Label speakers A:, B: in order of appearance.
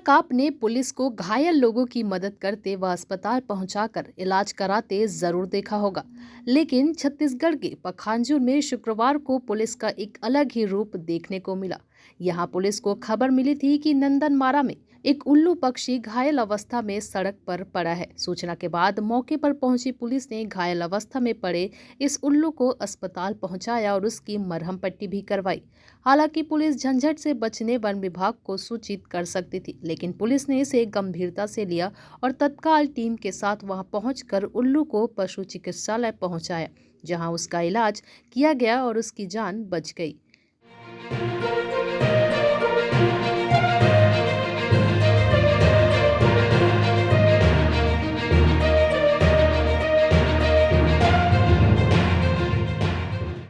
A: एक आपने पुलिस को घायल लोगों की मदद करते व अस्पताल पहुंचाकर इलाज कराते जरूर देखा होगा। लेकिन छत्तीसगढ़ के पखांजूर में शुक्रवार को पुलिस का एक अलग ही रूप देखने को मिला। यहां पुलिस को खबर मिली थी कि नंदनमारा में एक उल्लू पक्षी घायल अवस्था में सड़क पर पड़ा है। सूचना के बाद मौके पर पहुंची पुलिस ने घायल अवस्था में पड़े इस उल्लू को अस्पताल पहुंचाया और उसकी मरहम पट्टी भी करवाई। हालांकि पुलिस झंझट से बचने वन विभाग को सूचित कर सकती थी, लेकिन पुलिस ने इसे गंभीरता से लिया और तत्काल टीम के साथ वहां पहुंचकर उल्लू को पशु चिकित्सालय पहुंचाया, जहां उसका इलाज किया गया और उसकी जान बच गई।